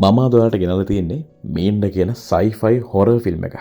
මම අද ඔයාලට ගෙනල්ලා තියෙන්නේ මීන්ඩ කියන sci-fi horror ෆිල්ම් එක.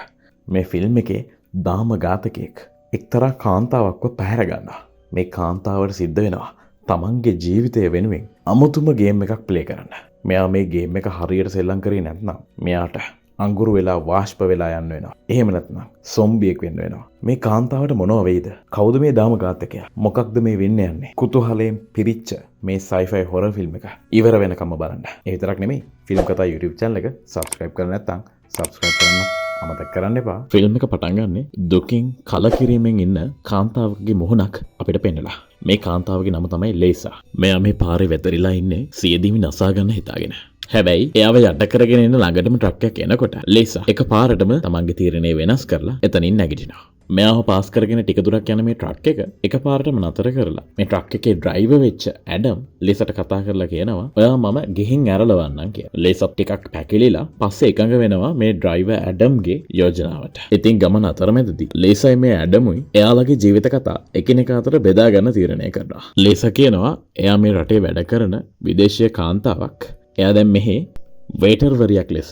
මේ ෆිල්ම් එකේ දාම ඝාතකයෙක් එක්තරා කාන්තාවක්ව පැහැර ගන්නවා. මේ කාන්තාවට සිද්ධ වෙනවා තමන්ගේ ජීවිතය වෙනුවෙන් අමුතුම ගේම් එකක් ප්ලේ කරන්න. මෙයා මේ ගේම් එක හරියට සෙල්ලම් කරේ නැත්නම් මෙයාට අඟුරු වෙලා වාෂ්ප වෙලා යන්න වෙනවා. එහෙම නැත්නම් සොම්බියෙක් වෙන්න වෙනවා. මේ කාන්තාවට මොනව වෙයිද? කවුද මේ දාම ඝාතකයා? මොකක්ද මේ වෙන්න යන්නේ? කුතුහලයෙන් පිරිච්ච මේ sci-fi horror ෆිල්ම් එක ඉවර වෙනකම්ම බලන්න. ඒ විතරක් නෙමෙයි ෆිල්ම් කතා YouTube channel එක subscribe කරලා නැත්නම් subscribe කරන්න අමතක කරන්න එපා. ෆිල්ම් එක පටන් ගන්නේ දුකින් කලකිරීමෙන් ඉන්න කාන්තාවකගේ මොහොනක් අපිට පෙන්නලා. මේ කාන්තාවගේ නම තමයි ලේසා. මෙයා මේ පාරේ වැතරිලා ඉන්නේ සියදිවි නසා ගන්න හිතාගෙන. හැබැයි එයාව යට කරගෙන එන ළඟටම ට්‍රක් එකක් එනකොට ලේසා එක පාරටම තමන්ගේ තීරණය වෙනස් කරලා එතනින් නැගිටිනවා. මෙයාව පාස් කරගෙන ටික දුරක් යන මේ ට්‍රක් එක එකපාරටම නතර කරලා මේ ට්‍රක් එකේ ඩ්‍රයිවර් වෙච්ච ඇඩම් ලේසට කතා කරලා කියනවා ඔයා මම ගිහින් ඇරලවන්නම් කියලා. ලේසත් ටිකක් පැකිලිලා පස්සේ එකඟ වෙනවා මේ ඩ්‍රයිවර් ඇඩම්ගේ යෝජනාවට. ඉතින් ගමන අතරමැදදී ලේසයි මේ ඇඩමුයි එයාලගේ ජීවිත කතා එකිනෙක අතර බෙදා ගන්න තීරණය කරනවා. ලේසා කියනවා එයා මේ රටේ වැඩ කරන විදේශීය කාන්තාවක්. එයා දැන් මෙහි වේටර්වරියක් ලෙස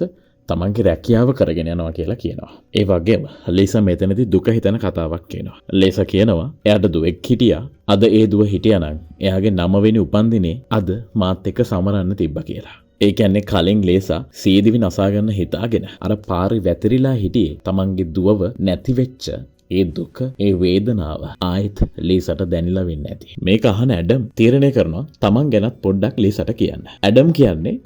තමන්ගේ රැකියාව කරගෙන යනවා කියලා කියනවා. ඒ වගේම ලීසා මෙතනදී දුක හිතන කතාවක් කියනවා. ලීසා කියනවා එයාට දුවෙක් හිටියා. අද ඒ දුව හිටියා නම් එයාගේ 9 වෙනි උපන්දිනේ අද මාත් එක්ක සමරන්න තිබ්බා කියලා. ඒ කියන්නේ කලින් ලීසා සීදිවි නසා ගන්න හිතාගෙන අර පාරේ වැතිරිලා හිටියේ තමන්ගේ දුවව නැති වෙච්ච ඒ දුක ඒ වේදනාව ආයෙත් ලීසට දැනිලා වෙන්නේ නැති. මේක අහන ඇඩම් තීරණය කරනවා තමන් ගැනත් පොඩ්ඩක් ලීසට කියන්න. ඇඩම් කියන්නේ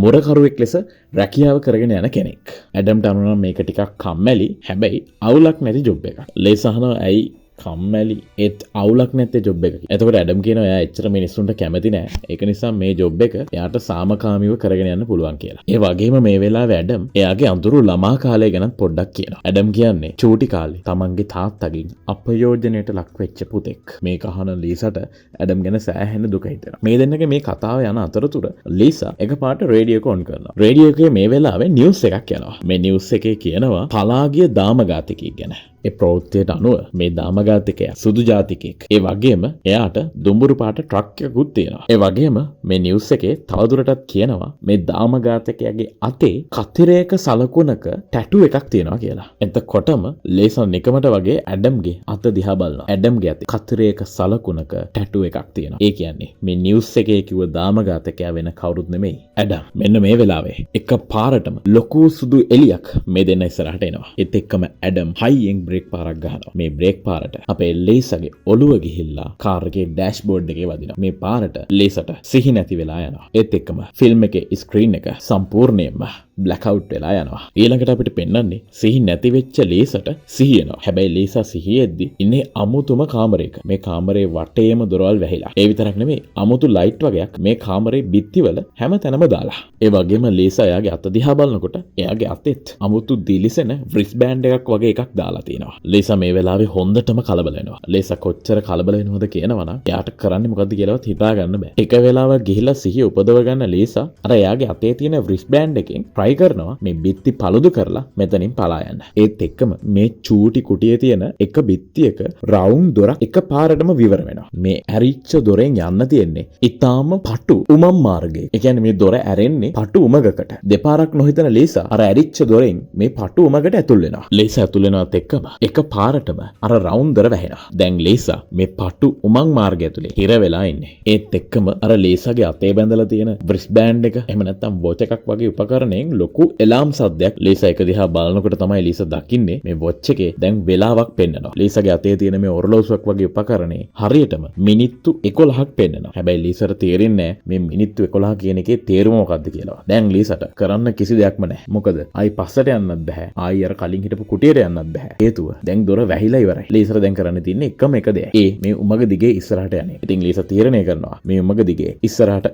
මොරකරුවෙක් ලෙස රැකියාව කරගෙන යන කෙනෙක්. ඇඩම්ට අනුනම් මේක ටිකක් කම්මැලි. හැබැයි අවුලක් නැති ජොබ් එකක්. ලීසා අහනවා ඇයි කම්මැලි ඒත් අවුලක් නැත්තේ ජොබ් එක. එතකොට ඇඩම් කියනවා එයා එච්චර මිනිස්සුන්ට කැමති නෑ. ඒක නිසා මේ ජොබ් එක එයාට සාමකාමීව කරගෙන යන්න පුළුවන් කියලා. ඒ වගේම මේ වෙලාවේ ඇඩම් එයාගේ අඳුරු ළමා කාලය ගැන පොඩ්ඩක් කියනවා. ඇඩම් කියන්නේ චූටි කාලේ තමන්ගේ තාත්තගෙන් අපයෝජනයට ලක් වෙච්ච පුතෙක්. මේක අහන ලීසට ඇඩම් ගැන සෑහෙන දුක හිතෙනවා. මේ දෙන්නගේ මේ කතාව යන අතරතුර ලීසා එකපාරට රේඩියෝ එක ඔන් කරනවා. රේඩියෝ එකේ මේ වෙලාවේ නිවුස් එකක් යනවා. මේ නිවුස් එකේ කියනවා පලාගිය දාම ඝාතකයෙක් ගැන. ඒ ප්‍රවෘත්තියට අනුව මේ දාම ඝාතකයා සුදු ජාතිකයෙක්. ඒ වගේම එයාට දුඹුරු පාට ට්‍රක් එකකුත් තියෙනවා. ඒ වගේම මේ නිවුස් එකේ තවදුරටත් කියනවා මේ දාම ඝාතකයාගේ අතේ කතිරයක සලකුණක ටැටු එකක් තියෙනවා කියලා. එතකොටම ලේසන් නිකමට වගේ ඇඩම්ගේ අත දිහා බලනවා. ඇඩම්ගේ අතේ කතිරයක සලකුණක ටැටු එකක් තියෙනවා. ඒ කියන්නේ මේ නිවුස් එකේ කිව්ව දාම ඝාතකයා වෙන කවුරුත් නෙමෙයි ඇඩම්. මෙන්න මේ වෙලාවේ එක පාරටම ලොකු සුදු එලියක් මේ දෙන්න ඉස්සරහට එනවා. ඒත් එක්කම ඇඩම් හයියෙන් බ්‍රේක් පාරක් ගහනවා. මේ බ්‍රේක් පාරට අපේ ලේසගේ ඔළුව ගිහිල්ලා කාර් එකේ ඩෑෂ්බෝඩ් එකේ වදිනවා. මේ පාරට ලේසට සිහි නැති වෙලා යනවා. ඒත් එක්කම ෆිල්ම් එකේ ස්ක්‍රීන් එක සම්පූර්ණයෙන්ම බ්ලැක් අවුට් වෙලා යනවා. ඊළඟට අපිට පෙන්වන්නේ සිහි නැති වෙච්ච ලේසට සිහි එනවා. හැබැයි ලේසා සිහියෙද්දි ඉන්නේ අමුතුම කාමරයක. මේ කාමරේ වටේම දොරවල් වැහිලා. ඒ විතරක් නෙමෙයි අමුතු ලයිට් වගේක් මේ කාමරේ බිත්තිවල හැම තැනම දාලා. ඒ වගේම ලේසා එයාගේ අත දිහා බලනකොට එයාගේ අතෙත් අමුතු දිලිසෙන රිස් බෑන්ඩ් එකක් වගේ එකක් දාලා තියෙනවා. ලේසා මේ වෙලාවේ හොඳටම කලබල වෙනවා. ලේසා කොච්චර කලබල වෙනවද කියනවනම් එයාට කරන්නේ මොකද්ද කියලාවත් හිතා ගන්න බෑ. එක වෙලාවක් ගිහිල්ලා සිහිය උපදව ගන්න ලේසා අර එයාගේ අතේ තියෙන රිස් බෑන්ඩ් එකෙන් try කරනවා මේ බිත්ති පළුදු කරලා මෙතනින් පලා යන්න. ඒත් එක්කම මේ චූටි කුටියේ තියෙන එක බිත්තියක රවුම් දොරක් එක පාරටම විවර වෙනවා. මේ ඇරිච්ච දොරෙන් යන්න තියෙන්නේ ඊටාම පටු උමම් මාර්ගයේ. ඒ කියන්නේ මේ දොර ඇරෙන්නේ පටු උමගකට. දෙපාරක් නොහිතන ලීසා අර ඇරිච්ච දොරෙන් මේ පටු උමගට ඇතුල් වෙනවා. ලීසා ඇතුල් වෙනවත් එක්කම එක පාරටම අර රවුම් දොර වැහෙනවා. දැන් ලීසා මේ පටු උමං මාර්ගය ඇතුලේ හිර වෙලා ඉන්නේ. ඒත් එක්කම අර ලීසාගේ අතේ බැඳලා තියෙන බ්‍රිස් බෑන්ඩ් එක එහෙම නැත්නම් වොච් එකක් වගේ උපකරණයෙන් ලොකු එලාම් සද්දයක් ලීසා එක දිහා බලනකොට තමයි ලීසා දකින්නේ මේ වොච් එකේ දැන් වෙලාවක් පෙන්නනවා. ලීසාගේ අතේ තියෙන මේ ඔරලෝසුවක් වගේ උපකරණේ හරියටම මිනිත්තු 11ක් පෙන්නනවා. හැබැයි ලීසාට තේරෙන්නේ නැහැ මේ මිනිත්තු 11 කියන එකේ තේරුම මොකක්ද කියලා. දැන් ලීසාට කරන්න කිසි දෙයක්ම නැහැ. මොකද ආයි පස්සට යන්නත් බෑ. ආයි අර කලින් හිටපු කුටියට යන්නත් බෑ. හේතුව දැන් දොර වැහිලා ඉවරයි. ලීසාට දැන් කරන්න තියෙන්නේ එකම එක දෙයයි. ඒ මේ උමග දිගේ ඉස්සරහට යන්නේ. ඉතින් ලීසා තීරණය කරනවා මේ උමග දිගේ ඉස්සරහට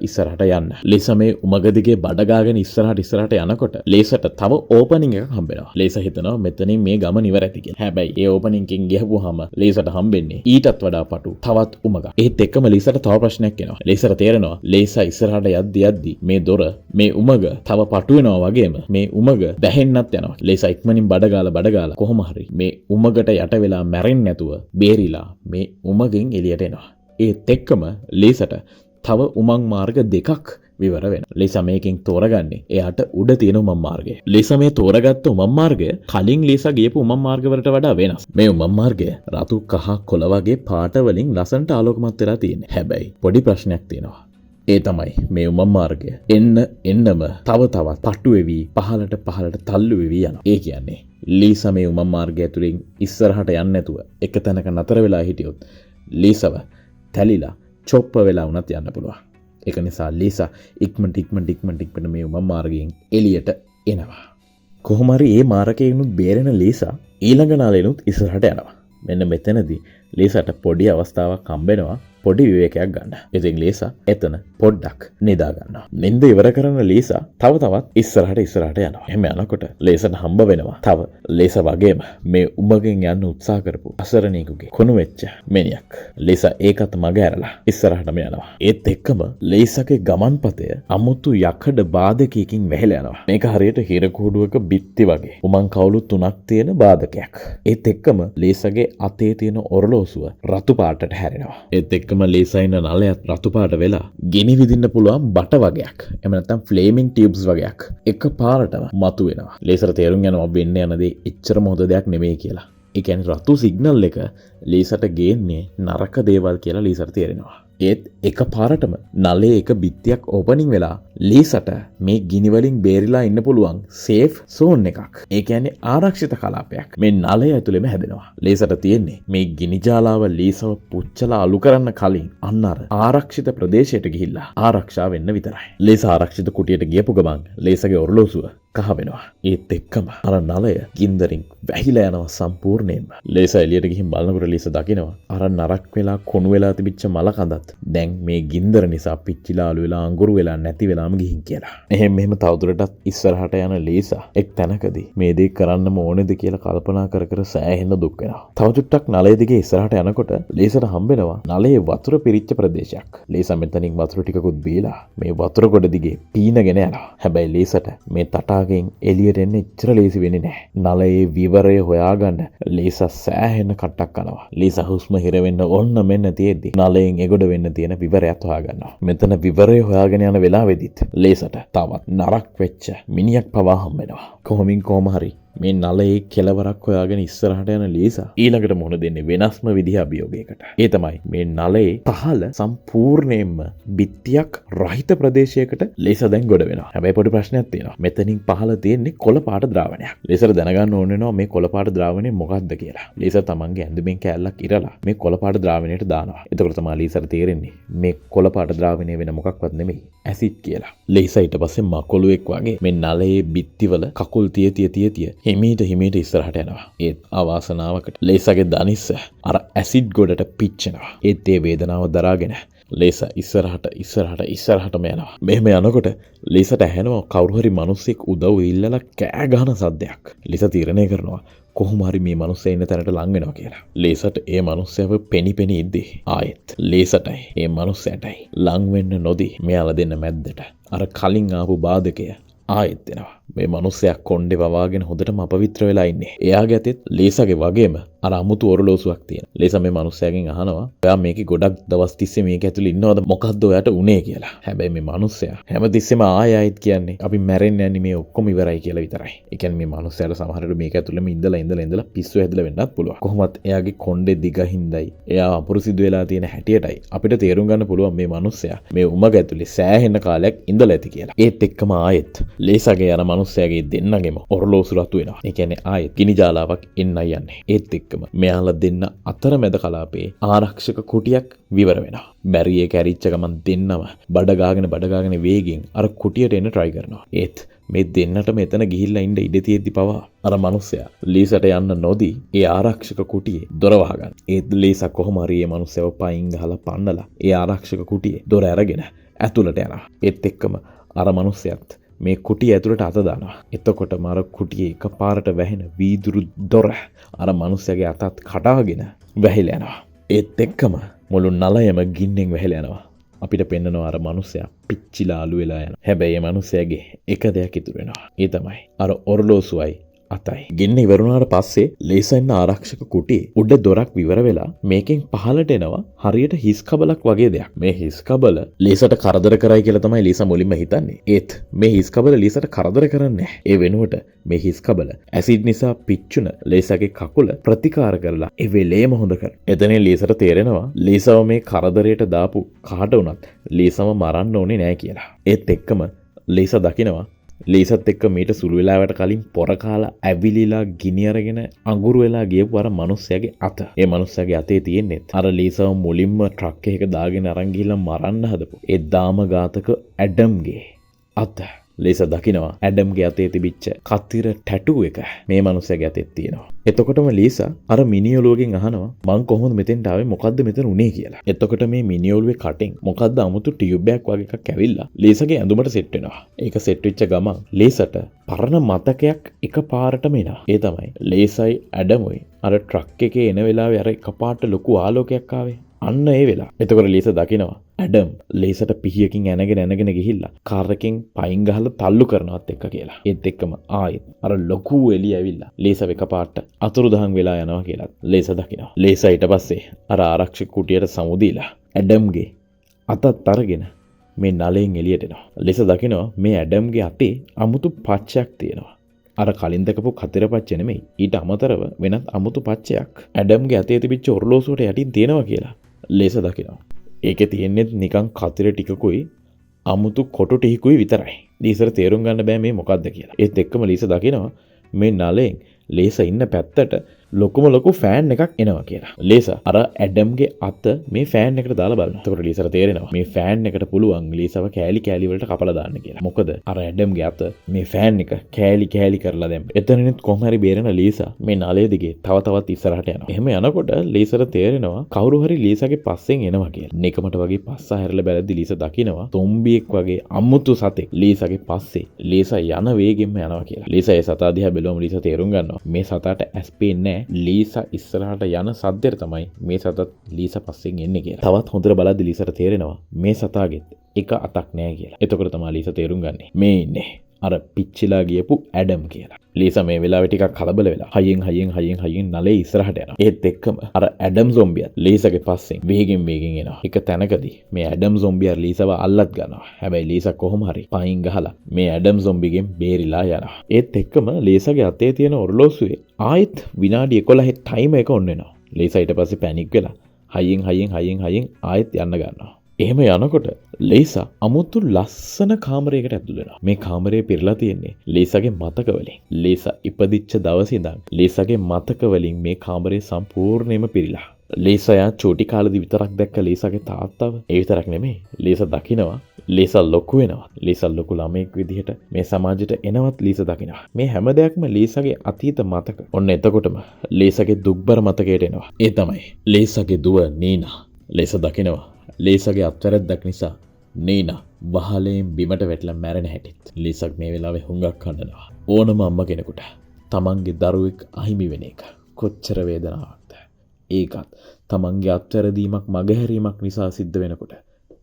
යන්න. ලීසා මේ උමග දිගේ බඩගාගෙන ඉස්සරහට යනකොට ලේසට තව ඕපනින් එකක් හම්බෙනවා. ලේසා හිතනවා මෙතනින් මේ ගමන ඉවර ඇති කියලා. හැබැයි ඒ ඕපනින් එකෙන් ගිහුවාම ලේසට හම්බෙන්නේ ඊටත් වඩා පටු තවත් උමගක්. ඒත් එක්කම ලේසට තව ප්‍රශ්නයක් එනවා. ලේසට තේරෙනවා ලේසා ඉස්සරහට යද්දි මේ දොර මේ උමග තව පටු වෙනවා වගේම මේ උමග වැහෙන්නත් යනවා. ලේසා ඉක්මනින් බඩගාලා කොහොම හරි මේ උමගට යට වෙලා මැරෙන්නේ නැතුව බේරිලා මේ උමගෙන් එළියට එනවා. ඒත් එක්කම ලේසට තව උමං මාර්ග දෙකක් විවර වෙන. ලීසා මේකෙන් තෝරගන්නේ එයාට උඩ තියෙන උමම් මාර්ගය. ලීසා මේ තෝරගත්ත උමම් මාර්ගය කලින් ලීසා ගියපු උමම් මාර්ගවලට වඩා වෙනස්. මේ උමම් මාර්ගය රතු කහ කොළ වගේ පාට වලින් ලස්සනට ආලෝකමත් වෙලා තියෙන්නේ. හැබැයි පොඩි ප්‍රශ්නයක් තියෙනවා. ඒ තමයි මේ උමම් මාර්ගය එන්නම තව තවත් පටු වෙවි පහලට තල්ලු වෙවි යනවා. ඒ කියන්නේ ලීසා මේ උමම් මාර්ගය ඇතුලින් ඉස්සරහට යන්නේ නැතුව එක තැනක නතර වෙලා හිටියොත් ලීසව තැලිලා චොප්ප වෙලා වුණත් යන්න පුළුවන්. ඒක නිසා ලීසා ඉක්මනට මේ උමම් මාර්ගයෙන් එළියට එනවා. කොහොම හරි මේ මාර්ගයෙන්ුත් බේරෙන ලීසා ඊළඟ නාලෙනුත් ඉස්සරහට යනවා. මෙන්න මෙතනදී ලීසාට පොඩි අවස්ථාවක් හම්බෙනවා පොඩි විවේකයක් ගන්න. ඉතින් ලීසා එතන පොඩ්ඩක් නිදා ගන්නවා. නිින්ද ඉවර කරන ලීසා තව තවත් ඉස්සරහට යනවා. එහෙම යනකොට ලීසාට හම්බ වෙනවා තව ලීසා වගේම මේ උඹගෙන් යන්න උත්සාහ කරපු අසරණියෙකුගේ කොණු වෙච්ච මිනිහෙක්. ලීසා ඒකත් මග ඇරලා ඉස්සරහටම යනවා. ඒත් එක්කම ලීසාගේ ගමන්පතය අමුතු යකඩ බාධකයකින් වැහිලා යනවා. මේක හරියට හිර කුඩුවක බිත්ති වගේ. උමං කවුළු 3ක් තියෙන බාධකයක්. ඒත් එක්කම ලීසාගේ අතේ තියෙන ඔරලෝසුව රතු පාටට හැරෙනවා. ඒත් එක්කම ලීසා ඉන්න නලයත් රතු පාට වෙලා ගිනි විදින්න පුළුවන් බට වගේක්. එහෙම නැත්නම් ෆ්ලේමින් ටියුබ්ස් වගේක් එක පාරටම මතු වෙනවා. ලීසාට තේරුම් යනවා වෙන්න යන දේ එච්චරම හොඳ දෙයක් නෙමෙයි කියලා. ඒ කියන්නේ රතු සිග්නල් එක ලීසාට ගේන්නේ නරක දේවල් කියලා ලීසාට තේරෙනවා. ඒත් එක පාරටම නලේ එක බිත්තියක් ඕපනින් වෙලා ලීසාට මේ ගිනි වලින් බේරිලා ඉන්න පුළුවන් සේෆ් සෝන් එකක්. ඒ කියන්නේ ආරක්ෂිත කලාපයක් මේ නලය ඇතුළෙම හැදෙනවා. ලීසාට තියෙන්නේ මේ ගිනි ජාලාව ලීසාව පුච්චලා අලු කරන්න කලින් අන්න අර ආරක්ෂිත ප්‍රදේශයට ගිහිල්ලා ආරක්ෂා වෙන්න විතරයි. ලීසා ආරක්ෂිත කුටියට ගියපු ගමන් ලීසාගේ ඔරලෝසුව කහ වෙනවා. ඒත් එක්කම අර නලය ගින්දරින් වැහිලා යනවා සම්පූර්ණයෙන්ම. ලීසා එළියට ගිහින් බලනකොට ලීසා දකිනවා අර නරක් වෙලා කොණු වෙලා තිබිච්ච මල කඳත් දැන් මේ ගින්දර නිසා පිච්චිලා අලු වෙලා අඟුරු වෙලා නැති වෙලාම ගිහින් කියලා. මෙහෙම තවදුරටත් ඉස්සරහට යන ලීසා එක් තැනකදී මේ දේ කරන්නම ඕනේද කියලා කල්පනා කර සෑහෙන දුක් වෙනවා. තව චුට්ටක් නලය දිගේ ඉස්සරහට යනකොට ලීසාට හම්බෙනවා නලයේ වතුර පිරිච්ච ප්‍රදේශයක්. ලීසා මෙතනින් වතුර ටිකකුත් බීලා මේ වතුර ගොඩ දිගේ පීනගෙන යනවා. හැබැයි ලීසාට මේ තටාකෙන් එළියට එන්න එච්චර ලේසි වෙන්නේ නැහැ. නලයේ විවරය හොයාගන්න ලීසා සෑහෙන කට්ටක් කනවා. ලීසා හුස්ම හිර වෙන්න ඕන්න මෙන්න තියෙද්දි නලයෙන් එගොඩ වෙන්න තියෙන විවරයත් හොයාගන්නවා. මෙතන විවරය හොයාගෙන යන වෙලාවෙදිත් ලීසාට තවත් නරක් වෙච්ච මිනිහෙක් පවා හම්බෙනවා. කොහොම හරි මේ නලයේ කෙලවරක් හොයාගෙන ඉස්සරහට යන ලීසා ඊළඟට මුහුණ දෙන්නේ වෙනස්ම විදිහ අභියෝගයකට. ඒ තමයි මේ නලයේ පහළ සම්පූර්ණයෙන්ම බිත්තියක් රහිත ප්‍රදේශයකට ලීසා දැන් ගොඩ වෙනවා. හැබැයි පොඩි ප්‍රශ්නයක් තියෙනවා. මෙතනින් පහළ තියෙන්නේ කොළ පාට ද්‍රාවණයක්. ලීසාට දැනගන්න ඕන වෙනවා මේ කොළ පාට ද්‍රාවණය මොකක්ද කියලා. ලීසා තමන්ගේ ඇඳුමෙන් කෑල්ලක් ඉරලා මේ කොළ පාට ද්‍රාවණයට දානවා. එතකොට තමයි ලීසාට තේරෙන්නේ මේ කොළ පාට ද්‍රාවණය වෙන මොකක්වත් නෙමෙයි ඇසිඩ් කියලා. ලීසා ඊට පස්සේ මකොළුවෙක් වගේ මේ නලයේ බිත්තිවල කකුල් තිය හිමීට ඉස්සරහට යනවා. ඒත් අවාසනාවකට ලීසාගේ දනිස්ස අර ඇසිඩ් ගොඩට පිච්චෙනවා. ඒත් ඒ වේදනාව දරාගෙන ලීසා ඉස්සරහටම යනවා. මෙහෙම යනකොට ලීසාට ඇහෙනවා කවුරු හරි මිනිස්සෙක් උදව් ඉල්ලලා කෑ ගහන සද්දයක්. ලීසා තීරණය කරනවා කොහොම හරි මේ මිනිස්සයා ඉන්න තැනට ලං වෙනවා කියලා. ලීසාට ඒ මිනිස්සයව පෙනි ඉද්දි ආයෙත් ලීසාටයි ඒ මිනිස්සයාටයි ලං වෙන්න නොදී මෙයාලා දෙන්න මැද්දට අර කලින් ආපු බාධකය ආයෙත් එනවා. මේ මිනිස්සයා කොණ්ඩේ වවාගෙන හොඳටම අපවිත්‍ර වෙලා ඉන්නේ. එයාගේ අතෙත් ලීසාගේ වගේම අර අමුතු ඔරලෝසුවක් තියෙනවා. ලීසා මේ මිනිස්සයාගෙන් අහනවා ඔයා මේකේ ගොඩක් දවස් තිස්සේ මේක ඇතුළේ ඉන්නවද මොකද්ද ඔයාට උනේ කියලා. හැබැයි මේ මිනිස්සයා හැමතිස්සෙම ආයෙත් කියන්නේ අපි මැරෙන්න යන්නේ මේ ඔක්කොම ඉවරයි කියලා විතරයි. ඒ කියන්නේ මේ මිනිස්සයාට සමහරවිට මේක ඇතුළේම ඉඳලා පිස්සු හැදලා වෙන්නත් පුළුවන්. කොහොමත් එයාගේ කොණ්ඩේ දිගින්දයි එයා අපුරුසිදු වෙලා තියෙන හැටියටයි අපිට තේරුම් ගන්න පුළුවන් මේ මිනිස්සයා මේ උමග ඇතුළේ සෑහෙන කාලයක් ඉඳලා ඇති කියලා. ඒත් එක්කම ආයෙත් ලීසාගේ අර මිනිස්සයාගේ දෙන්නගෙම ඔරලෝසු රතු වෙනවා. ඒ කියන්නේ ආයෙත් ගිනි ජාලාවක් එන්නයි යන්නේ. ඒත් එක්කම මෙයාලා දෙන්න අතරමැද කලාපේ ආරක්ෂක කුටියක් විවර වෙනවා. බැරියේ කැරිච්ච ගමන් දෙන්නම බඩගාගෙන වේගෙන් අර කුටියට එන්න try කරනවා. ඒත් මේ දෙන්නට මෙතන ගිහිල්ලා ඉන්න ඉඩ තියෙද්දි පවා අර මිනිස්සයා ලීසාට යන්න නොදී ඒ ආරක්ෂක කුටියේ දොර වහගන්න. ඒත් ලීසා කොහොම හරි මේ මිනිස්සව පයින් ගහලා පන්නලා ඒ ආරක්ෂක කුටියේ දොර අරගෙන ඇතුළට යනවා. ඒත් එක්කම අර මිනිස්සයාත් මේ කුටිය ඇතුළට අත දානවා. එතකොටම අර කුටියේ එකපාරට වැහෙන වීදුරු දොර අර මිනිස්සයාගේ අතත් කඩාගෙන වැහිලා යනවා. ඒත් එක්කම මුළු නලයම ගින්නෙන් වැහිලා යනවා. අපිට පෙන්නනවා අර මිනිස්සයා පිච්චිලා අලු වෙලා යනවා. හැබැයි මේ මිනිස්සයාගේ එක දෙයක් ඉතුරු වෙනවා. ඒ තමයි අර ඔරලෝසුවයි අතයි. ගින්න ඉවරුණාට පස්සේ ලීසා ඉන්න ආරක්ෂක කුටියේ උඩ දොරක් විවර වෙලා මේකෙන් පහළට එනවා හරියට හිස් කබලක් වගේ දෙයක්. මේ හිස් කබල ලීසාට කරදර කරයි කියලා තමයි ලීසා මුලින්ම හිතන්නේ. ඒත් මේ හිස් කබල ලීසාට කරදර කරන්නේ නැහැ. ඒ වෙනුවට මේ හිස් කබල ඇසිඩ් නිසා පිච්චුන ලීසාගේ කකුල ප්‍රතිකාර කරලා ඒ වෙලේම හොඳ කරනවා. එතනින් ලීසාට තේරෙනවා ලීසාව මේ කරදරයට දාපු කාට වුණත් ලීසාව මරන්න ඕනේ නැහැ කියලා. ඒත් එක්කම ලීසා දකිනවා ලීසත් එක්ක මීට සුළු වෙලාවට කලින් පොර කාලා ඇවිලිලා ගිනි අරගෙන අඟුරු වෙලා ගියපු අර මිනිස්සයාගේ අත. ඒ මිනිස්සයාගේ අතේ තියෙන්නේ අර ලීසාව මුලින්ම ට්‍රක් එකක දාගෙන අරන් ගිහිල්ලා මරන්න හදපු ඒ දාම ඝාතක ඇඩම්ගේ අත. ලීසා දකිනවා ඇඩම්ගේ අතේ තිබිච්ච කතිර ටැටූ එක මේ මිනිස්සයාගේ අතේ තියෙනවා. එතකොටම ලීසා අර මිනිඔලුවගෙන් අහනවා මං කොහොමද මෙතෙන්ට ආවේ මොකද්ද මෙතන උනේ කියලා. එතකොට මේ මිනිඔලුවේ කටින් මොකද්ද අමුතු ටියුබ් එකක් වගේ එකක් ඇවිල්ලා ලීසාගේ ඇඳුමට සෙට් වෙනවා. ඒක සෙට් වෙච්ච ගමන් ලීසාට පරණ මතකයක් එකපාරටම එනවා. ඒ තමයි ලීසායි ඇඩමුයි අර ට්‍රක් එකේ එන වෙලාවේ අර එකපාරට ලොකු ආලෝකයක් ආවේ. අන්න ඒ වෙලාව. එතකොට ලීසා දකිනවා ඇඩම් ලීසාට පිහියකින් ඇනගෙන ගිහිල්ලා කාර් එකෙන් පයින් ගහලා තල්ලු කරනවත් එක්ක කියලා. ඒත් එක්කම ආයෙත් අර ලොකු එළිය ඇවිල්ලා ලීසාව එකපාරට අතුරුදහන් වෙලා යනවා කියලා ලීසා දකිනවා. ලීසා ඊට පස්සේ අර ආරක්ෂක කුටියට සමුදීලා ඇඩම්ගේ අතත් අරගෙන මේ නලයෙන් එළියට එනවා. ලීසා දකිනවා මේ ඇඩම්ගේ අතේ අමුතු පච්චයක් තියෙනවා. අර කලින් දැකපු කතර පච්ච නෙමෙයි. ඊට අමතරව වෙනත් අමුතු පච්චයක් ඇඩම්ගේ අතේ තිබිච්ච ඔරලෝසුවට යටින් තියෙනවා කියලා ලීසා දකිනවා. ඒකේ තියෙන්නේ නිකන් කතර ටිකකුයි අමුතු කොටු ටිකකුයි විතරයි. ලීසාට තේරුම් ගන්න බෑ මේ මොකද්ද කියලා. ඒත් එක්කම ලීසා දකිනවා මේ නලයෙන් ලීසා ඉන්න පැත්තට ලොකු ෆෑන් එකක් එනවා කියලා. ලීසා අර ඇඩම්ගේ අත මේ ෆෑන් එකට දාලා බලනවා. එතකොට ලීසාට තේරෙනවා මේ ෆෑන් එකට පුළුවන් ලීසාව කෑලි වලට කපලා දාන්න කියලා. මොකද අර ඇඩම්ගේ අත මේ ෆෑන් එක කෑලි කරලා දැම්ම. එතනිනුත් කොහොම හරි බේරෙන ලීසා මේ නලය දිගේ තවත් ඉස්සරහට යනවා. එහෙම යනකොට ලීසාට තේරෙනවා කවුරු හරි ලීසාගේ පස්සෙන් එනවා කියලා. නිකමට වගේ පස්ස හැරලා බැලද්දි ලීසා දකිනවා තොම්බියෙක් වගේ අමුතු සතෙක් ලීසාගේ පස්සේ ලීසා යන වේගෙන්ම යනවා කියලා. ලීසා ඒ සතා දිහා බැලුවම ලීසා තේරුම් ගන්නවා මේ සතාට ඇස් පේන්නේ ලීසා ඉස්සරහට යන සද්දෙට තමයි මේ සතත් ලීසා පස්සෙන් එන්නේ කියලා. තවත් හොඳට බලද්දි ලීසාට තේරෙනවා මේ සතාගෙත් එක අතක් නැහැ කියලා. එතකොට තමයි ලීසා තේරුම් ගන්නේ මේ ඉන්නේ අර පිච්චිලා ගියපු ඇඩම් කියලා. ලීසා මේ වෙලාවේ ටිකක් කලබල වෙලා හයියෙන් නලේ ඉස්සරහට යනවා. ඒත් එක්කම අර ඇඩම් සොම්බියත් ලීසාගේ පස්සෙන් වේගෙන් එනවා. එක තැනකදී මේ ඇඩම් සොම්බියා ලීසාව අල්ලත් ගන්නවා. හැබැයි ලීසා කොහොම හරි පයින් ගහලා මේ ඇඩම් සොම්බිගෙන් බේරිලා යනවා. ඒත් එක්කම ලීසාගේ අතේ තියෙන ඔරලෝසුවේ ආයෙත් විනාඩි 11 ටයිමර් එක ඔන් වෙනවා. ලීසා ඊට පස්සේ පැනික් වෙලා හයියෙන් ආයෙත් යන්න ගන්නවා. එහෙම යනකොට ලීසා අමුතු ලස්සන කාමරයකට ඇතුළු වෙනවා. මේ කාමරය පිරලා තියෙන්නේ ලීසාගේ මතක වලින්. ලීසා ඉපදිච්ච දවසේ ඉඳන් ලීසාගේ මතක වලින් මේ කාමරය සම්පූර්ණයෙන්ම පිරීලා. ලීසා චූටි කාලේදී විතරක් දැක්ක ලීසාගේ තාත්තව. ඒ විතරක් නෙමෙයි. ලීසා දකිනවා ලීසා ලොකු වෙනවා. ලීසා ලොකු ළමෙක් විදිහට මේ සමාජයට එනවත් ලීසා දකිනවා. මේ හැම දෙයක්ම ලීසාගේ අතීත මතක. ඔන්න එතකොටම ලීසාගේ දුක්බර මතකයට එනවා. ඒ තමයි ලීසාගේ දුව නීනා. ලීසා දකිනවා ලීසාගේ අත්වැරද්දක් නිසා නීනා වහලෙන් බිමට වැටලා මැරෙන හැටිත්. ලීසා මේ වෙලාවේ හුඟක් හඬනවා. ඕනම අම්ම කෙනෙකුට තමන්ගේ දරුවෙක් අහිමි වෙන එක කොච්චර වේදනාවක්ද. ඒකත් තමන්ගේ අත්වැරදීමක් මගහැරීමක් නිසා සිද්ධ වෙනකොට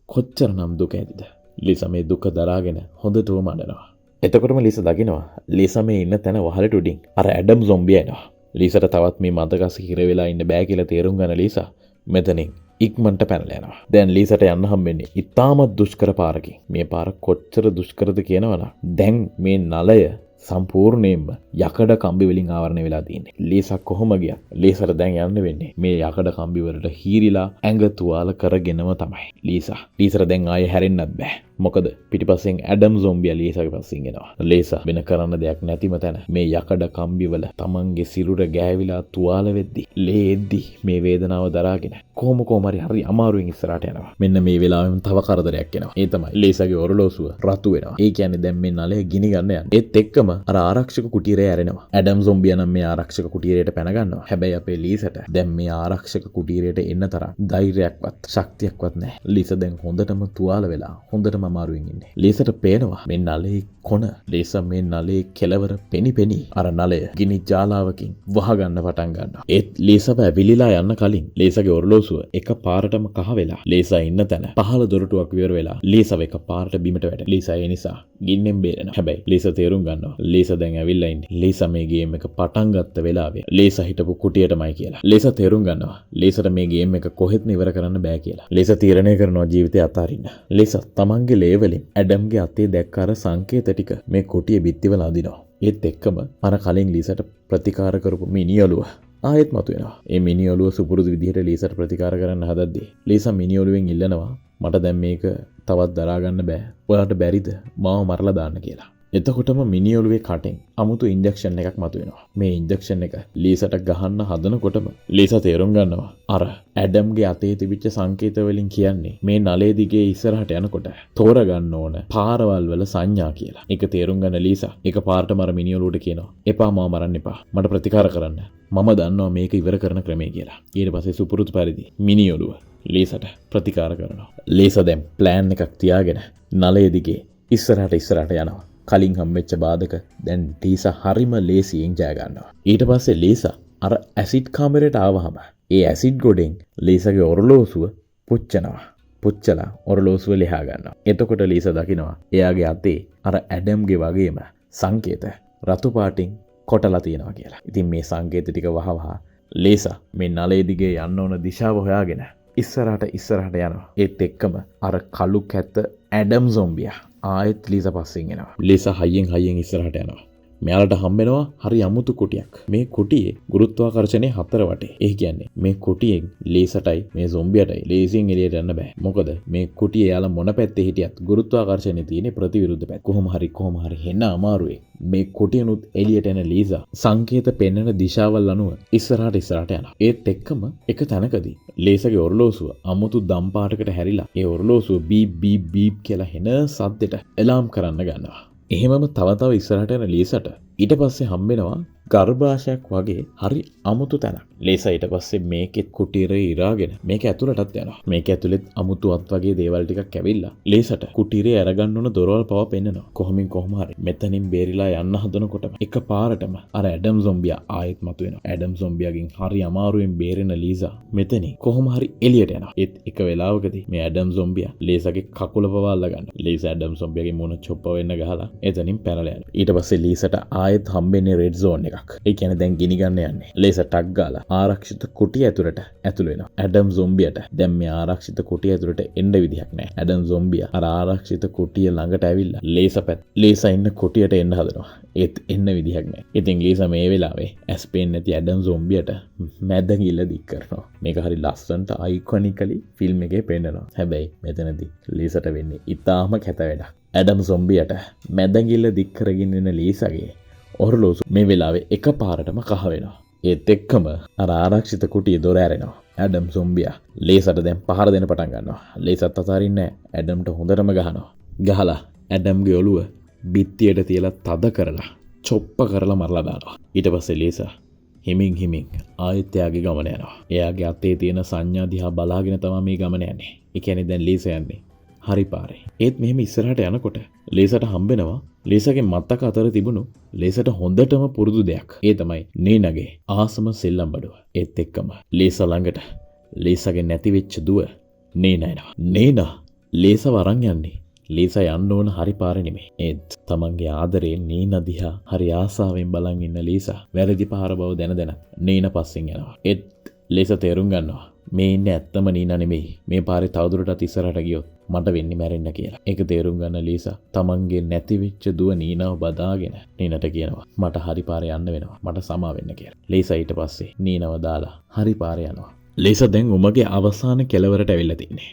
කොච්චරනම් දුක ඇතිද. ලීසා මේ දුක දරාගෙන හොඳටම අඬනවා. එතකොටම ලීසා දකිනවා ලීසා මේ ඉන්න තැන වහලට උඩින් අර ඇඩම් සොම්බියා එනවා. ලීසාට තවත් මේ මතකස් හිර වෙලා ඉන්න බෑ කියලා තේරුම් ගන්න ලීසා මෙතනින් ඉක්මනට පැනලා යනවා. දැන් ලීසාට යන්න හම්බෙන්නේ ඉතාමත් දුෂ්කර පාරකින්. මේ පාර කොච්චර දුෂ්කරද කියනවනම් දැන් මේ නලය සම්පූර්ණයෙන්ම යකඩ කම්බි වලින් ආවරණය වෙලා තියෙන්නේ. ලීසා කොහොම ගියත් ලීසාට දැන් යන්න වෙන්නේ මේ යකඩ කම්බි වලට හීරිලා ඇඟ තුවාල කරගෙනම තමයි. ලීසාට දැන් ආයේ හැරෙන්නත් බෑ. මොකද පිටිපස්සෙන් ඇඩම් සොම්බියා ලීසාගේ පස්සෙන් එනවා. ලීසා වෙන කරන්න දෙයක් නැතිම තැන මේ යකඩ කම්බි වල තමන්ගේ සිරුර ගෑවිලා තුවාල වෙද්දි ලේ එද්දි මේ වේදනාව දරාගෙන කොහොම හරි අමාරුවෙන් ඉස්සරහට යනවා. මෙන්න මේ වෙලාවෙම තව කරදරයක් එනවා. ඒ තමයි ලීසාගේ ඔරලෝසුව රතු වෙනවා. ඒ කියන්නේ දැන් මේ නලය ගිනි ගන්න යනවා. ඒත් එක්කම අර ආරක්ෂක කුටීරය ඇරෙනවා. ඇඩම් සොම්බියා නම් මේ ආරක්ෂක කුටීරයට පැන ගන්නවා. හැබැයි අපේ ලීසාට දැන් මේ ආරක්ෂක කුටීරයට එන්න තරම් ධෛර්යයක්වත් ශක්තියක්වත් නැහැ. ලීසා දැන් හොඳටම තුවාල වෙලා හොඳටම අමාරුවෙන් ඉන්නේ. ලීසට පේනවා මේ නලේ කොන. ලීසා මේ නලේ කෙලවර පෙනි අර නලය ගිනි ජාලාවකින් වහගන්න පටන් ගන්නවා. ඒත් ලීසව ඇවිලිලා යන්න කලින් ලීසගේ ඔරලෝසුව එක පාරටම කහ වෙලා ලීසා ඉන්න තැන පහළ දොරටුවක් විවර වෙලා ලීසව එක පාරට බිමට වැටෙනවා. ලීසා ඒ නිසා ගින්නෙන් බේරෙනවා. හැබැයි ලීසා තේරුම් ගන්නවා ලීසා දැන් ඇවිල්ලා ඉන්නේ. ලීසා මේ ගේම් එක පටන් ගත්ත වෙලාවේ ලීසා හිටපු කුටියටමයි කියලා. ලීසා තේරුම් ගන්නවා ලීසට මේ ගේම් එක කොහෙත්ම ඉවර කරන්න බෑ කියලා. ලීසා තීරණය කරනවා ජීවිතය අතාරින්න. ලීසා තමන්ගේ ලේවලින් ඇඩම්ගේ අතේ දැක්ක අර සංකේත ටික මේ කුටියේ බිත්තිවල අඳිනවා. ඒත් එක්කම අර කලින් ලීසට ප්‍රතිකාර කරපු මිනිඔළුව ආයෙත් මතුවෙනවා. ඒ මිනිඔළුව සුපුරුදු විදිහට ලීසට ප්‍රතිකාර කරන්න හදද්දී ලීසා මිනිඔළුවෙන් ඉල්ලනවා මට දැන් මේක තවත් දරා ගන්න බෑ. ඔයාලට බැරිද මාව මරලා දාන්න කියලා. එතකොටම මිනිඔළුවේ කටෙන් අමුතු ඉන්ජෙක්ෂන් එකක් මතුවෙනවා. මේ ඉන්ජෙක්ෂන් එක ලීසට ගහන්න හදනකොටම ලීසා තේරුම් ගන්නවා අර ඇඩම්ගේ අතේ තිබිච්ච සංකේත වලින් කියන්නේ මේ නලේ දිගේ ඉස්සරහට යනකොට තෝරගන්න ඕන පාරවල් වල සංඥා කියලා. ඒක තේරුම් ගන්න ලීසා එක පාරටම අර මිනිඔළුවට කියනවා එපා මාව මරන්න එපා. මට ප්‍රතිකාර කරන්න. මම දන්නවා මේක ඉවර කරන ක්‍රමය කියලා. ඊට පස්සේ සුපුරුදු පරිදි මිනිඔළුව ලීසට ප්‍රතිකාර කරනවා. ලීසා දැන් ප්ලෑන් එකක් තියාගෙන නලේ දිගේ ඉස්සරහට යනවා. කලින් හම්බෙච්ච බාධක දැන් ලීසා හරිම ලේසියෙන් ජය ගන්නවා. ඊට පස්සේ ලීසා අර ඇසිඩ් කාමරයට ආවහම ඒ ඇසිඩ් ගොඩෙන් ලීසාගේ ඔරලෝසුව පුච්චනවා. පුච්චලා ඔරලෝසුව ලියා ගන්නවා. එතකොට ලීසා දකිනවා එයාගේ අතේ අර ඇඩම්ගේ වගේම සංකේත රතු පාටින් කොටලා තියෙනවා කියලා. ඉතින් මේ සංකේත ටික වහවහ ලීසා මේ නලේ දිගේ යන්න ඕන දිශාව හොයාගෙන ඉස්සරහට යනවා. ඒත් එක්කම අර කළු කැත ඇඩම් සොම්බියා ආයෙත් ලීසා පස්සෙන් එනවා. ලීසා හයියෙන් ඉස්සරහට යනවා. මෙයාලට හම්බෙනවා හරි අමුතු කුටියක්. මේ කුටියේ ගුරුත්වාකර්ෂණය 4 වටේ. ඒ කියන්නේ මේ කුටියෙන් ලීසටයි මේ සොම්බියටයි ලේසියෙන් එළියට යන්න බෑ. මොකද මේ කුටියේ යාලා මොන පැත්තේ හිටියත් ගුරුත්වාකර්ෂණය තියෙන්නේ ප්‍රතිවිරුද්ධ පැත්ත. කොහොම හරි හෙන්න අමාරුවේ මේ කුටියනුත් එළියට එන ලීසා සංකේත පෙන්වන දිශාවල් අනුව ඉස්සරහට යනවා. ඒත් එක්කම එක තැනකදී ලීසාගේ ඔරලෝසුව අමුතු දම් පාටකට හැරිලා ඒ ඔරලෝසුව බීප් කියලා හෙන සද්දෙට එලාම් කරන්න ගන්නවා. එහෙමම තව ඉස්සරහට යන ලීසට ඊට පස්සේ හම්බෙනවා ගර්භාෂයක් වගේ හරි අමුතු තැනක්. ලීසා ඊට පස්සේ මේකෙත් කුටීරේ ඉරාගෙන මේක ඇතුළටත් යනවා. මේක ඇතුළෙත් අමුතුවත් වගේ දේවල් ටිකක් ඇවිල්ලා ලීසට කුටීරේ අරගන්න ඕන දොරවල් පව පෙන්නනවා. කොහොම හරි මෙතනින් බේරිලා යන්න හදනකොටම එක පාරටම අර ඇඩම් සොම්බියා ආයෙත් මතුවෙනවා. ඇඩම් සොම්බියාගෙන් හරි අමාරුවෙන් බේරෙන ලීසා මෙතනින් කොහොම හරි එළියට යනවා. ඒත් එක වෙලාවකදී මේ ඇඩම් සොම්බියා ලීසාගේ කකුල පව අල්ල ගන්නවා. ලීසා ඇඩම් සොම්බියාගේ මුණ චොප්ප වෙන්න ගහලා එතනින් පැනලා යනවා. ඊට පස්සේ ලීසට ආයෙත් හම්බෙන්නේ රෙඩ් සෝන් එකක්. ඒ කියන්නේ දැන් ගිනි ගන්න යන්නේ. ලීසා ටක් ගාලා ආරක්ෂිත කුටිය ඇතුළට ඇතුළු වෙනවා. ඇඩම් සොම්බියට දැන් මේ ආරක්ෂිත කුටිය ඇතුළට එන්න විදිහක් නැහැ. ඇඩම් සොම්බියා අර ආරක්ෂිත කුටිය ළඟට ඇවිල්ලා ලීසා ඉන්න කුටියට එන්න හදනවා. ඒත් එන්න විදිහක් නැහැ. ඉතින් ලීසා මේ වෙලාවේ ඇස් පේන්නේ නැති ඇඩම් සොම්බියට මැද ගිල්ල දික් කරනවා. මේක හරි ලස්සනට අයිකොනිකලි ෆිල්ම් එකේ පෙන්නනවා. හැබැයි මෙතනදී ලීසාට වෙන්නේ ඉතාලම කැත වැඩක්. ඇඩම් සොම්බියට මැද ගිල්ල දික් කරගෙන ඉන්න ලීසාගේ ඔරලෝසු මේ වෙලාවේ එක පාරටම කහ වෙනවා. ඒත් එක්කම අර ආරක්ෂිත කුටියේ දොර ඇරෙනවා. ඇඩම් සොම්බියා ලීසාට දැන් පහර දෙන්න පටන් ගන්නවා. ලීසාත් අතාරින්නේ නැහැ. ඇඩම්ට හොඳටම ගහනවා. ගහලා ඇඩම්ගේ ඔළුව බිත්තියට තියලා තද කරලා චොප්ප කරලා මරලා දානවා. ඊට පස්සේ ලීසා හිමින් ආයෙත් එයාගේ ගමන යනවා. එයාගේ අතේ තියෙන සංඥා දිහා බලාගෙන තමයි මේ ගමන යන්නේ. ඒ කියන්නේ දැන් ලීසා යන්නේ හරි පාරේ. ඒත් මෙහෙම ඉස්සරහට යනකොට ලීසාට හම්බෙනවා ලීසාගේ මතක අතර තිබුණු ලීසාට හොඳටම පුරුදු දෙයක්. ඒ තමයි නීනාගේ ආසම සෙල්ලම් බඩුව. ඒත් එක්කම ලීසා ළඟට ලීසාගේ නැති වෙච්ච දුව නීනා එනවා. නීනා ලීසාව අරන් යන්නේ ලීසා යන්න ඕන හරි පාරේ නෙමෙයි. ඒත් තමන්ගේ ආදරේ නීනා දිහා හරි ආසාවෙන් බලන් ඉන්න ලීසා වැරදි පාර බව දැන නීනා පස්සෙන් යනවා. ඒත් ලීසා තේරුම් ගන්නවා මේ ඉන්නේ ඇත්තම නීනා නෙමෙයි. මේ පාරේ තවදුරටත් ඉස්සරහට ගියොත් මට වෙන්නේ මැරෙන්න කියලා. ඒක තේරුම් ගන්න ලීසා තමන්ගේ නැති වෙච්ච දුව නීනාව බදාගෙන නීනට කියනවා මට හරි පාරේ යන්න වෙනවා. මට සමා වෙන්න කියලා. ලීසා ඊට පස්සේ නීනව දාලා හරි පාරේ යනවා. ලීසා දැන් උමගේ අවසාන කෙළවරට ඇවිල්ලා තින්නේ.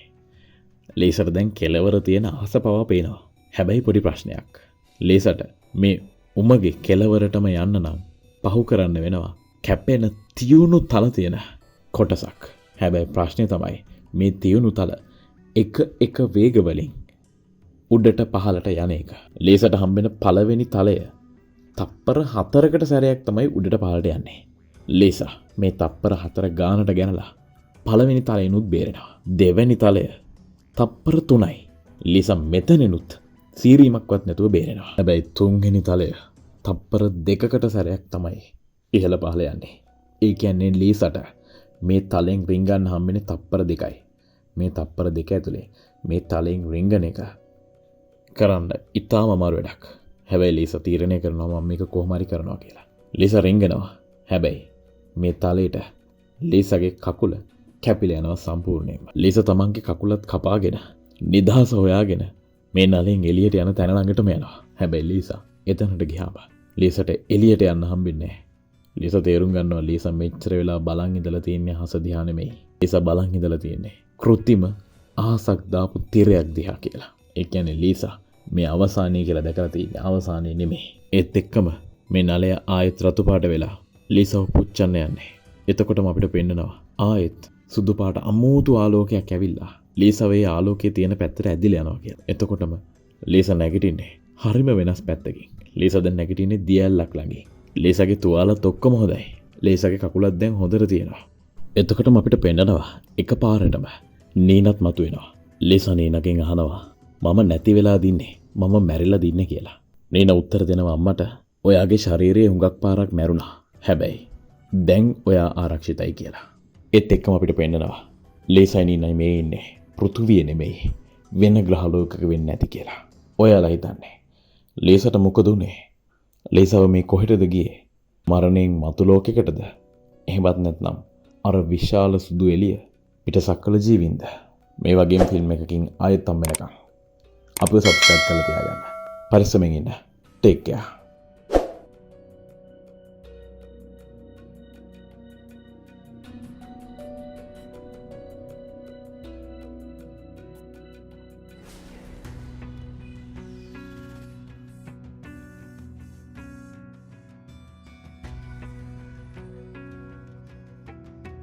ලීසාට දැන් කෙළවර තියෙන ආස පවා පේනවා. හැබැයි පොඩි ප්‍රශ්නයක්. ලීසාට මේ උමගේ කෙළවරටම යන්න නම් පහු කරන්න වෙනවා කැපෙන තියුණු තල තියෙන කොටසක්. හැබැයි ප්‍රශ්නේ තමයි මේ තියුණු තල එක වේග වලින් උඩට පහළට යන එක. ලීසාට හම්බෙන පළවෙනි තලය තප්පර 4කට සැරයක් තමයි උඩට පහළට යන්නේ. ලීසා මේ තප්පර 4 ගානට ගෙනලා පළවෙනි තලයෙන්ුත් බේරෙනවා. දෙවෙනි තලය තප්පර 3යි ලිසා මෙතනෙනුත් සීරීමක්වත් නැතුව බේරෙනවා. හැබැයි තුන්වෙනි තලය තප්පර 2කට සැරයක් තමයි ඉහළ පහළ යන්නේ. ඒ කියන්නේ ලීසට මේ තලෙන් රිංගන්න හම්බෙන්නේ තප්පර 2යි. මේ තප්පර 2 ඇතුලේ මේ තලෙන් රිංගන එක කරන්න ඉතාම අමාරු වැඩක්. හැබැයි ලීසා තීරණය කරනවා මම මේක කොහොම හරි කරනවා කියලා. ලීසා රිංගනවා. හැබැයි මේ තලයට ලීසාගේ කකුල කැපිලා යනවා සම්පූර්ණයෙන්ම. ලීසා තමන්ගේ කකුලත් කපාගෙන නිදහස හොයාගෙන මේ නලෙන් එළියට යන තැන ළඟටම යනවා. හැබැයි ලීසා එතනට ගියාම ලීසට එළියට යන්න හම්බෙන්නේ නැහැ. ලීසා තේරුම් ගන්නවා ලීසා මෙච්චර වෙලා බලන් ඉඳලා තියන්නේ හස දිහා නෙමෙයි. ලීසා බලන් ඉඳලා තියන්නේ කෘත්‍රිම ආසක් දාපු තිරයක් දිහා කියලා. ඒ කියන්නේ ලීසා මේ අවසානයේ කියලා දැකලා තියෙන්නේ අවසානයේ නෙමෙයි. ඒත් එක්කම මේ නලය ආයෙත් රතු පාට වෙලා ලීසාව පුච්චන්න යන්නේ. එතකොටම අපිට පෙන්නනවා ආයෙත් සුදු පාට අමෝතු ආලෝකයක් ඇවිල්ලා ලීසාව ඒ ආලෝකයේ තියෙන පැත්තට ඇදිලා යනවා කියලා. එතකොටම ලීසා නැගිටින්නේ හරිම වෙනස් පැත්තකින්. ලීසා දැන් නැගිටින්නේ දියැලක් ළඟින්. ලීසාගේ තුවාලත් ඔක්කොම හොඳයි. ලීසාගේ කකුලත් දැන් හොඳට තියෙනවා. එතකොටම අපිට පෙන්නනවා එකපාරටම නීනත් මතුවෙනවා. ලීසා නීනගෙන් අහනවා මම නැති වෙලා දින්නේ මම මැරිලා දින්නේ කියලා. නීන උත්තර දෙනවා අම්මට ඔයාගේ ශරීරයේ හුඟක් පාරක් මැරුණා. හැබැයි දැන් ඔයා ආරක්ෂිතයි කියලා. ඒත් එක්කම අපිට පෙන්නනවා ලීසයි නීනයි මේ ඉන්නේ පෘථුවිය නෙමෙයි වෙන ග්‍රහ ලෝකයක වෙන්නේ නැති කියලා. ඔයාලා හිතන්නේ ලීසට මොකද උනේ? ලීසාව මේ කොහෙටද ගියේ? මරණයෙන් මතු ලෝකයකටද? එහෙමත් නැත්නම් අර විශාල සුදු එළිය පිටසක්වල ජීවින්ද? මේ වගේම ෆිල්ම් එකකින් ආයෙත් හම් වෙනකම් අපිව සබ්ස්ක්‍රයිබ් කරලා තියාගන්න. පරිස්සමෙන් ඉන්න. Take care.